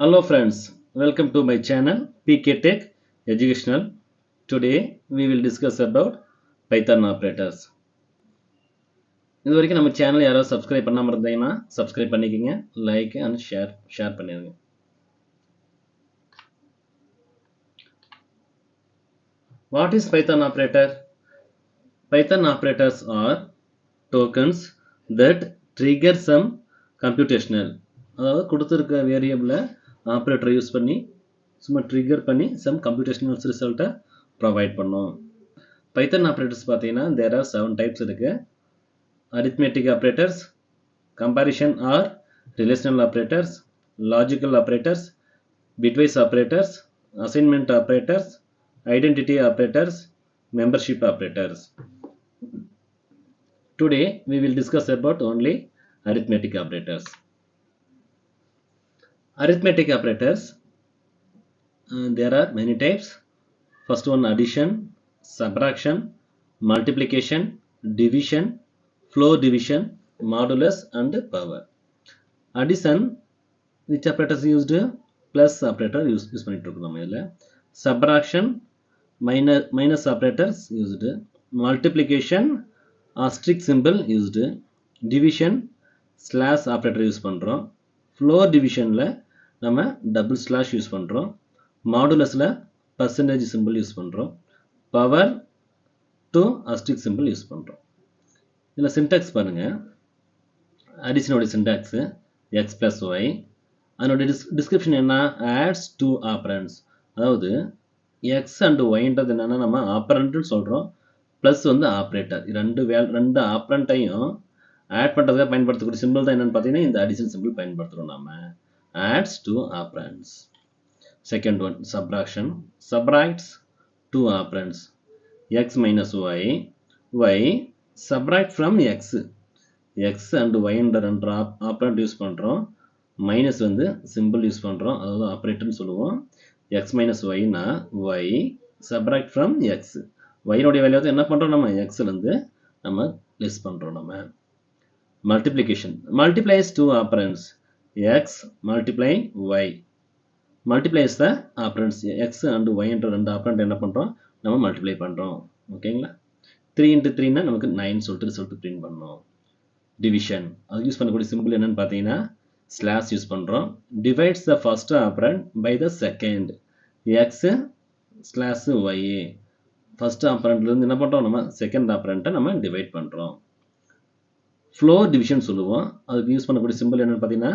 Hello friends, welcome to my channel pktecheducational. Today we will discuss about Python operators. இதுவரைக்கும் நம்ம channel யாராவது subscribe பண்ணாம இருந்தீங்கன்னா subscribe பண்ணிக்கங்க, லைக் அண்ட் ஷேர் பண்ணிருங்க. What is Python operator? Python operators are tokens that trigger some computational. அதாவது கொடுத்திருக்க வேரியபிளை operator use பண்ணி சும்மா ட்ரிகர் பண்ணி some computational ரிசல்ட்டை ப்ரொவைட் பண்ணும். Python operators பார்த்தீங்கன்னா there are 7 types இருக்கு. Arithmetic operators, comparison or relational operators, logical operators, bitwise operators, assignment operators, identity operators, membership operators. Today we will discuss about only arithmetic operators. Arithmetic operators, there are many types. First one addition, subtraction, multiplication, division, floor division, modulus and power. Addition, which operators used? Plus operator use பண்ணிட்டு இருக்கோம் நம்ம இதுல. Subtraction, minus operators used. Multiplication, asterisk symbol used. Division, slash operator use பண்றோம். Floor divisionல நம்ம double slash use பண்றோம். Modulusல percentage symbol use பண்றோம். Power to asterisk symbol use பண்றோம். இதுல syntax பாருங்க. Addition ஓட syntax x plus y. அதனோட description என்ன? Adds two operands. அதாவது x and y ன்றது என்னன்னா நம்ம ஆப்பரண்ட் சொல்றோம். பிளஸ் வந்து ஆப்பரேட்டர். ரெண்டு ஆப்பரண்ட்டையும் ஆட் பண்றதுக்காக பயன்படுத்தக்கூடிய சிம்பிள் தான் என்னன்னு பார்த்தீங்கன்னா இந்த அடிஷன் சிம்பிள் பயன்படுத்துறோம் நாம. Adds two operands. Second one, subtraction. Subtracts two operands. X minus y. Y subtract from x. X and y என்ற ரெண்டு ஆப்பரண்ட் யூஸ் பண்றோம். மைனஸ் வந்து சிம்பிள் யூஸ் பண்றோம், அதாவது ஆப்பரேட்டர்னு சொல்லுவோம். x minus y னா y subtract from x. y னுடைய value என்ன பண்றோம் நம்ம x ல இருந்து நம்ம லெஸ் பண்றோம் நம்ம. Multiplication multiplies two operands. X multiply y. Multiplies the operands x and y என்ற ரெண்டு ஆப்பரண்ட் என்ன பண்றோம் நம்ம மல்டிப்ளை பண்றோம். ஓகேங்களா? 3 into 3 னா நமக்கு 9 சொல்லிட்டு ரிசல்ட் பிரிண்ட் பண்ணோம். Division, அது யூஸ் பண்ணக்கூடிய சிம்பிள் என்னன்னு பார்த்தீங்கன்னா ஸ்லாஷ் யூஸ் பண்றோம். Divides the first operand by the second. X slash y. First ஆப்பரண்ட்ல இருந்து என்ன பண்றோம் நம்ம செகண்ட் ஆப்பரண்ட்டை நம்ம டிவைட் பண்றோம். ஃப்ளோர் டிவிஷன் சொல்லுவோம். அதுக்கு யூஸ் பண்ணக்கூடிய சிம்பிள் என்னன்னு பார்த்தீங்கன்னா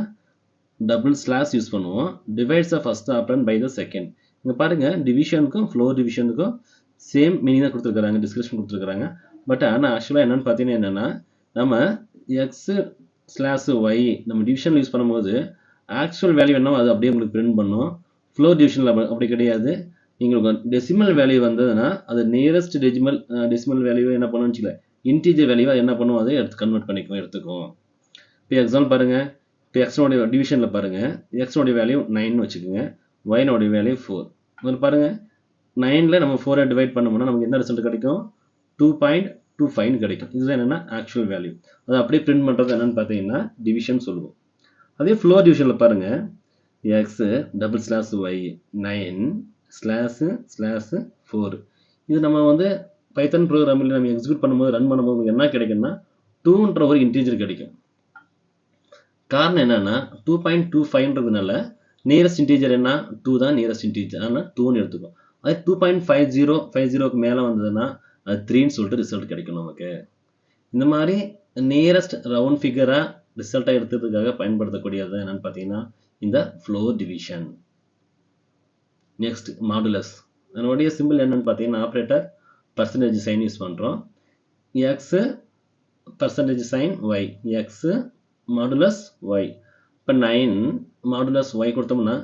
டபுள் ஸ்லாஷ் யூஸ் பண்ணுவோம். Divides the first operand by the second. இங்க பாருங்க டிவிஷனுக்கும் ஃப்ளோர் டிவிஷனுக்கும் சேம் மீனிங் தான் கொடுத்துருக்காங்க, டிஸ்கிரிப்ஷன் கொடுத்துருக்காங்க. பட் ஆனால் ஆக்சுவலாக என்னன்னு பார்த்தீங்கன்னா என்னன்னா நம்ம எக்ஸ் ஸ்லாஷ் ஒய் நம்ம டிவிஷனில் யூஸ் பண்ணும்போது ஆக்சுவல் வேல்யூ என்னவோ அது அப்படியே உங்களுக்கு பிரிண்ட் பண்ணும். ஃப்ளோர் டிவிஷனில் அப்படி கிடையாது. உங்களுக்கு டெசிமல் வேல்யூ வந்ததுன்னா அது நியரஸ்ட் டெசிமல் வேல்யூ என்ன பண்ணுன்னு வச்சுக்கல, இன்டீஜர் வேல்யூ என்ன பண்ணுவோம் அதை கன்வெர்ட் எடுத்துக்கும். இப்போ எக்ஸாம்பிள் பாருங்க. இப்போ எக்ஸோடைய டிவிஷனில் பாருங்க, எக்ஸோடைய வேல்யூ 9 வச்சுக்கோங்க, ஒய்னோடைய வேல்யூ 4. அதில் பாருங்க 9ல் நம்ம 4 டிவைட் பண்ணோம்னா நமக்கு என்ன ரிசல்ட் கிடைக்கும்? 2.25 கிடைக்கும். இதுதான் என்னன்னா ஆக்சுவல் வேல்யூ. அதை அப்படியே பிரிண்ட் பண்ணுறது என்னன்னு பார்த்தீங்கன்னா டிவிஷன் சொல்லுவோம். அதே ஃப்ளோர் டிவிஷனில் பாருங்க, x double slash y 9 slash slash 4. இது நம்ம வந்து பைத்தன் ப்ரோக்ராமில் நம்ம எக்ஸிக்யூட் பண்ணும்போது ரன் பண்ணும்போது என்ன கிடைக்கும்னா 2ன்ற ஒரு இன்டீஜர் கிடைக்கும். காரணம் என்னன்னா 2.25ன்றதுனால நியரஸ்ட் இன்டீஜர் என்ன 2 தான் நியரஸ்ட் இன்டீஜர், ஆனால் 2ன்னு எடுத்துக்கும். அது 2.50 மேலே வந்ததுன்னா அது 3ன்னு சொல்லிட்டு ரிசல்ட் கிடைக்கும் நமக்கு. இந்த மாதிரி நியரஸ்ட் ரவுண்ட் ஃபிகரா ரிசல்ட்டை எடுத்ததுக்காக பயன்படுத்தக்கூடியது என்னன்னு பார்த்தீங்கன்னா இந்த ஃப்ளோர் டிவிஷன். Next modulus. அதனுடைய சிம்பிள் என்னன்னு பார்த்தீங்கன்னா ஆப்ரேட்டர் பர்சன்டேஜ் சைன் யூஸ் பண்ணுறோம். X percentage sign y, x modulus y. இப்போ 9 மாடுலஸ் ஒய் கொடுத்தோம்னா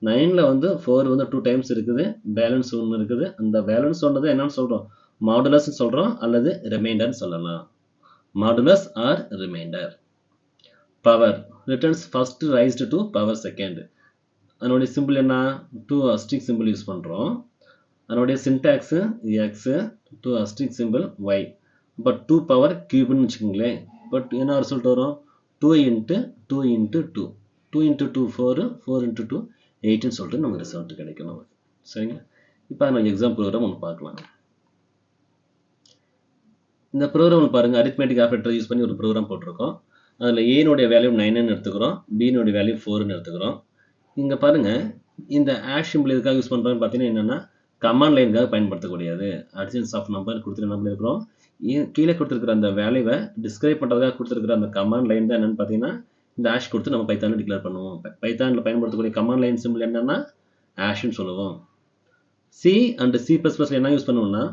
9ல் வந்து 4 வந்து 2 டைம்ஸ் இருக்குது, பேலன்ஸ் 1 இருக்குது. அந்த பேலன்ஸ் ஒன்று என்னன்னு சொல்கிறோம், மாடுலஸ் சொல்கிறோம் அல்லது ரிமைண்டர்னு சொல்லலாம். Modulus or remainder. Power returns first raised to power second. அதனுடைய சிம்பிள் என்ன 2 asterisk சிம்பிள் யூஸ் பண்ணுறோம். அதனுடைய syntax x 2 asterisk simple y. இப்போ 2 பவர் கியூப்னு வச்சுக்கோங்களேன். பட் என்ன ரிசல்ட் வரும் 2 into 2 into 2. 2 into 2 4, 4 into 2 8ன்னு சொல்லிட்டு நமக்கு ரிசல்ட் கிடைக்கும் நமக்கு. சரிங்களா? இப்போ நம்ம எக்ஸாம் ப்ரோக்ராம் ஒன்று பார்க்கலாம். இந்த ப்ரோக்ராம் பாருங்க, அரித்மெட்டிக் ஆப்ரேட்டர் யூஸ் பண்ணி ஒரு ப்ரோக்ராம் போட்டிருக்கோம். அதில் ஏனுடைய வேல்யூ 9ன்னு எடுத்துக்கிறோம், பினுடைய வேல்யூ 4ன்னு எடுத்துக்கிறோம். இங்கே பாருங்க, இந்த ஆஷ் சிம்பிள் எதுக்காக யூஸ் பண்ணுறோம்னு பார்த்தீங்கன்னா என்னென்னா கமாண்ட் லைனுக்காக பயன்படுத்தக்கூடியது. அடிஷன்ஸ் ஆஃப் நம்பர் கொடுத்துட்டு என்ன பண்ணியிருக்கிறோம், கீழே கொடுத்துருக்கிற அந்த வேல்யூவை டிஸ்கிரைப் பண்ணுறதுக்காக கொடுத்துருக்கிற அந்த கமாண்ட் லைன் தான் என்னென்னு பார்த்தீங்கன்னா இந்த ஆஷ் கொடுத்து நம்ம பைத்தானில் டிக்ளேர் பண்ணுவோம். பைத்தானில் பயன்படுத்தக்கூடிய கமாண்ட் லைன் சிம்பிள் என்னென்னா ஆஷ்ன்னு சொல்லுவோம். சி அண்ட் சி ப்ளஸ் ப்ளஸில் என்ன யூஸ் பண்ணுவோம்னா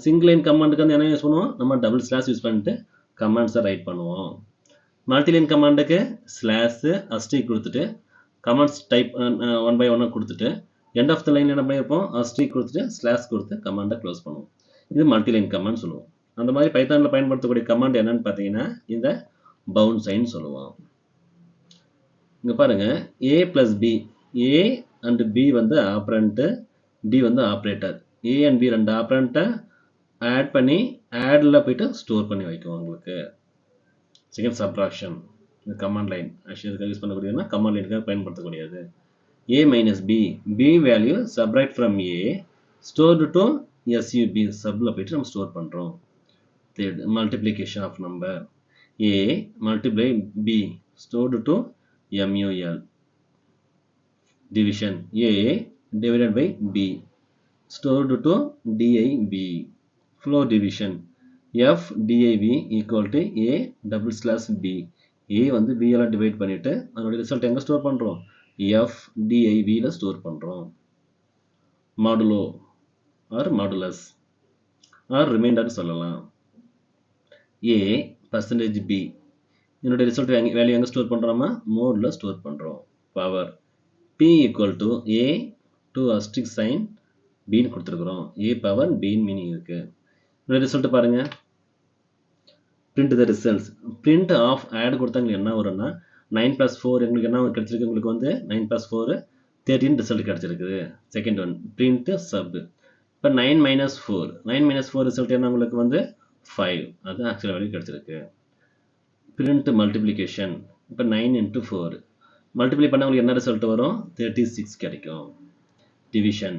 சிங்கிள் லைன் கமாண்டுக்கு வந்து என்ன யூஸ் பண்ணுவோம், நம்ம டபுள் ஸ்லாஷ் யூஸ் பண்ணிட்டு கமாண்ட்ஸை ரைட் பண்ணுவோம். மல்டிலைன் கமாண்டுக்கு ஸ்லாஷு அஸ்ட்ரிக் கொடுத்துட்டு கமாண்ட்ஸ் டைப் 1 by 1 கொடுத்துட்டு எண்ட் ஆஃப் த லைன் என்ன பண்ணியிருப்போம், அஸ்ட்ரிக் கொடுத்துட்டு ஸ்லாஷ் கொடுத்து கமாண்டை க்ளோஸ் பண்ணுவோம். இது மல்டிலைன் கமாண்ட் சொல்லுவோம். அந்த மாதிரி பைத்தானில் பயன்படுத்தக்கூடிய கமாண்ட் என்னன்னு பார்த்தீங்கன்னா இந்த பவுண்ட் சைன் சொல்லுவோம். இங்கே பாருங்க, A plus B, A and B வந்து ஆப்ரண்ட்டு, பி வந்து ஆப்ரேட்டர். ஏ அண்ட் பி ரெண்டு ஆப்ரண்ட்டை ஆட் பண்ணி ஆடில் போயிட்டு ஸ்டோர் பண்ணி வைக்கும் உங்களுக்கு. செகண்ட் சப்ட்ராக்ஷன், இந்த கமாண்ட் லைன் ஆக்சுவலுக்காக யூஸ் பண்ணக்கூடியதுன்னா கமாண்ட் லைனுக்காக பயன்படுத்தக்கூடியது. a minus b, b value subtract from a stored to sub, subல போயிட்டு நம்ம ஸ்டோர் பண்ணுறோம். Third, multiplication of number, a multiply b stored to mul. Division, a divided by b stored to div. Flow division, f div equal to a double slash b. a வந்து b எல்லாம் divide பண்ணிட்டு அதோட result எங்கே store பண்ணுறோம், f div ல store பண்ணுறோம். Modulo or modulus or remainder சொல்லலாம். a percentage b, இதனுடைய ரிசல்ட் வேல்யூ எங்கே ஸ்டோர் பண்ணுறோமா, மோடில் ஸ்டோர் பண்ணுறோம். Power p equal to a two asterisk sign பின்னு கொடுத்துருக்குறோம். a பவர் பின்னு மீனிங் இருக்குது. இதனுடைய ரிசல்ட் பாருங்கள், print the results. print of add கொடுத்தாங்க என்ன வரும்னா 9 plus 4 எங்களுக்கு என்ன கிடைச்சிருக்கு, உங்களுக்கு வந்து 9 plus 4 13 ரிசல்ட் கிடைச்சிருக்குது. Second one print sub. இப்போ 9 minus 4, 9 minus 4 ரிசல்ட் என்ன உங்களுக்கு வந்து 5, அது ஆக்சுவல் வேல்யூ கிடைச்சிருக்கு. print multiplication, இப்போ 9 into 4 மல்டிப்ளை பண்ண உங்களுக்கு என்ன ரிசல்ட் வரும், 36 கிடைக்கும். டிவிஷன்,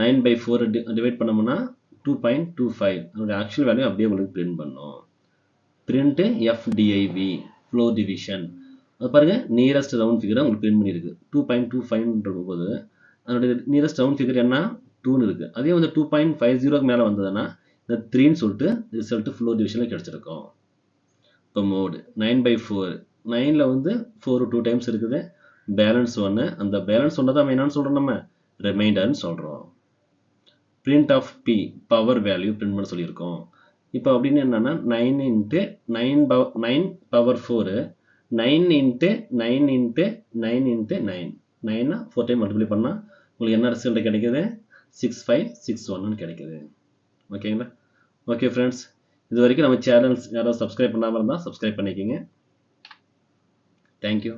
9 by 4 டிவைட் பண்ணோம்னா 2.25, அதோட ஆக்சுவல் வேல்யூ அப்படியே உங்களுக்கு பிரிண்ட் பண்ணும். print f div, flow division. அது பாருங்க, நியரஸ்ட் ரவுண்ட் ஃபிகரை உங்களுக்கு பிரிண்ட் பண்ணியிருக்கு. 2.25 போது அதனுடைய நியரஸ்ட் ரவுண்ட் ஃபிகர் என்ன 2ன்னு இருக்குது. அதே வந்து 2.50 மேலே வந்ததுன்னா இந்த 3ன்னு சொல்லிட்டு ரிசல்ட் ஃப்ளோ டிவிஷனில் கிடச்சிருக்கும். இப்போ மோடு 9 by 4, 9ல் வந்து 4 2 டைம்ஸ் இருக்குது, பேலன்ஸ் 1, அந்த பேலன்ஸ் 1 தான் என்னன்னு சொல்கிறோம், நம்ம ரிமைண்டர்னு சொல்கிறோம். print of p, power value print பண்ண சொல்லியிருக்கோம். இப்போ அப்படின்னு என்னன்னா 9 into 9 power 4, 9 into 9 into 9 into 9, 9 4 time multiply பண்ணால் உங்களுக்கு என்ன ரிசல்ட் கிடைக்குது, 6561 கிடைக்குது. ஓகேங்களா? ஓகே ஃப்ரெண்ட்ஸ், இது வரைக்கும் நம்ம சேனல்ஸ் யாராவது சப்ஸ்கிரைப் பண்ணாமல் இருந்தால் சப்ஸ்கிரைப் பண்ணிக்கோங்க. தேங்க்யூ.